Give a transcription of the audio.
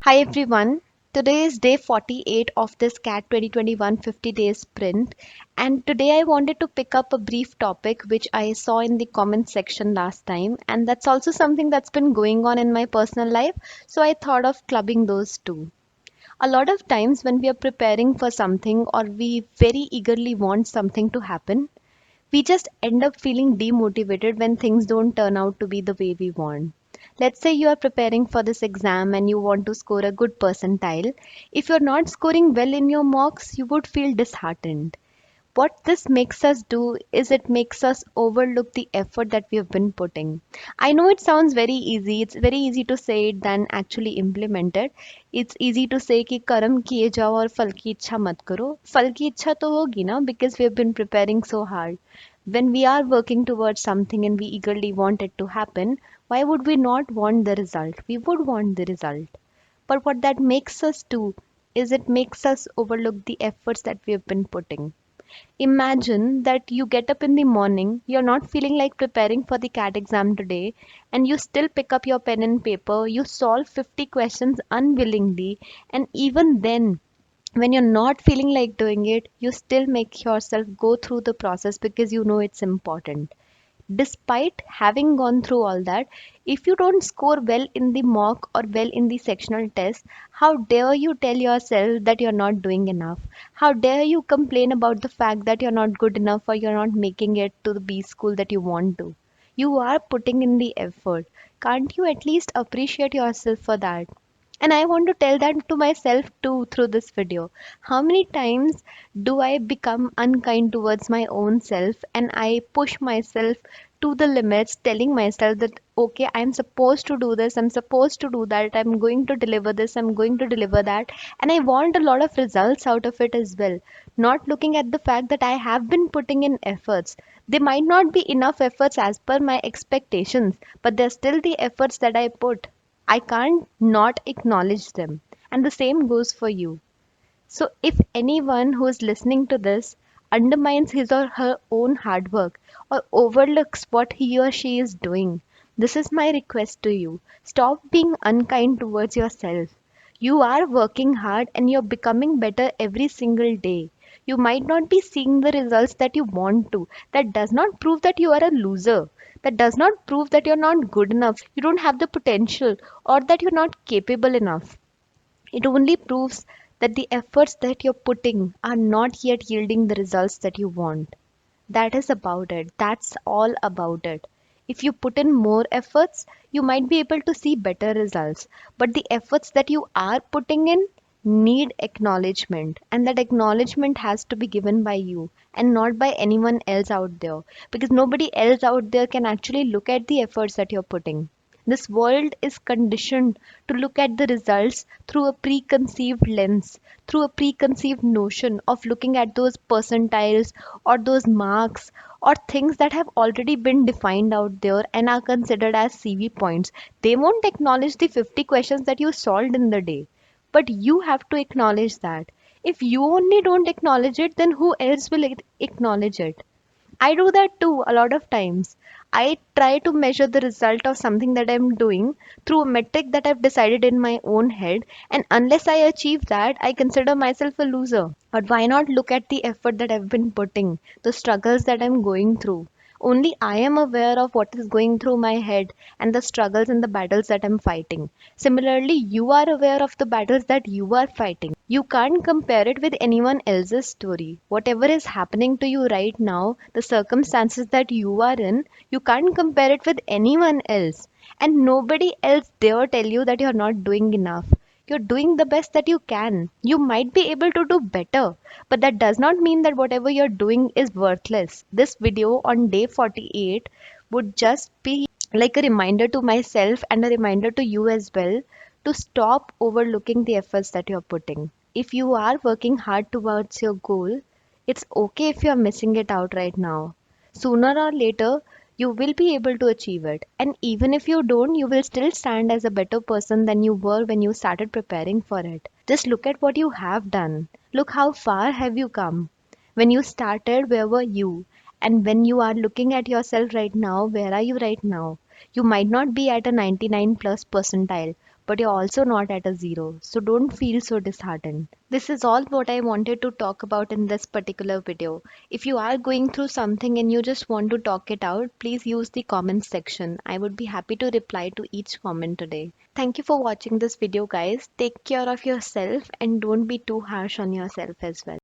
Hi everyone. Today is day 48 of this CAT 2021 50 days sprint, and today I wanted to pick up a brief topic which I saw in the comment section last time, and that's also something that's been going on in my personal life, so I thought of clubbing those two. A lot of times when we are preparing for something or we very eagerly want something to happen, we just end up feeling demotivated when things don't turn out to be the way we want. Let's say you are preparing for this exam and you want to score a good percentile. If you're not scoring well in your mocks, you would feel disheartened. What this makes us do is it makes us overlook the effort that we have been putting. I know it sounds very easy. It's very easy to say it than actually implement it. It's easy to say कि कर्म किए जाओ और फल की इच्छा मत करो. फल की इच्छा तो होगी ना, because we have been preparing so hard. When we are working towards something and we eagerly want it to happen, why would we not want the result? We would want the result. But what that makes us do is it makes us overlook the efforts that we have been putting. Imagine that you get up in the morning, you're not feeling like preparing for the CAT exam today, and you still pick up your pen and paper, you solve 50 questions unwillingly, and even then, when you're not feeling like doing it, you still make yourself go through the process because you know it's important. Despite having gone through all that, if you don't score well in the mock or well in the sectional test, how dare you tell yourself that you're not doing enough? How dare you complain about the fact that you're not good enough or you're not making it to the B school that you want to? You are putting in the effort. Can't you at least appreciate yourself for that? And I want to tell that to myself too through this video. How many times do I become unkind towards my own self and I push myself to the limits, telling myself that, okay, I'm supposed to do this, I'm supposed to do that, I'm going to deliver this, I'm going to deliver that. And I want a lot of results out of it as well. Not looking at the fact that I have been putting in efforts. They might not be enough efforts as per my expectations, but they're still the efforts that I put. I can't not acknowledge them. And the same goes for you. So, if anyone who is listening to this undermines his or her own hard work or overlooks what he or she is doing, this is my request to you. Stop being unkind towards yourself. You are working hard and you're becoming better every single day. You might not be seeing the results that you want to. That does not prove that you are a loser. That does not prove that you're not good enough, you don't have the potential, or that you're not capable enough. It only proves that the efforts that you're putting are not yet yielding the results that you want. That is about it. That's all about it. If you put in more efforts, you might be able to see better results. But the efforts that you are putting in need acknowledgement. And that acknowledgement has to be given by you and not by anyone else out there. Because nobody else out there can actually look at the efforts that you're putting. This world is conditioned to look at the results through a preconceived lens, through a preconceived notion of looking at those percentiles or those marks or things that have already been defined out there and are considered as CV points. They won't acknowledge the 50 questions that you solved in the day. But you have to acknowledge that. If you only don't acknowledge it, then who else will acknowledge it? I do that too a lot of times. I try to measure the result of something that I'm doing through a metric that I've decided in my own head, and unless I achieve that, I consider myself a loser. But why not look at the effort that I've been putting, the struggles that I'm going through? Only I am aware of what is going through my head and the struggles and the battles that I'm fighting. Similarly, you are aware of the battles that you are fighting. You can't compare it with anyone else's story. Whatever is happening to you right now, the circumstances that you are in, you can't compare it with anyone else. And nobody else dare tell you that you're not doing enough. You're doing the best that you can. You might be able to do better, but that does not mean that whatever you're doing is worthless. This video on day 48 would just be like a reminder to myself and a reminder to you as well to stop overlooking the efforts that you're putting. If you are working hard towards your goal, it's okay if you're missing it out right now. Sooner or later, you will be able to achieve it. And even if you don't, you will still stand as a better person than you were when you started preparing for it. Just look at what you have done. Look how far have you come. When you started, where were you? And when you are looking at yourself right now, where are you right now? You might not be at a 99 plus percentile, but you're also not at a zero. So don't feel so disheartened. This is all what I wanted to talk about in this particular video. If you are going through something and you just want to talk it out, please use the comment section. I would be happy to reply to each comment today. Thank you for watching this video, guys. Take care of yourself and don't be too harsh on yourself as well.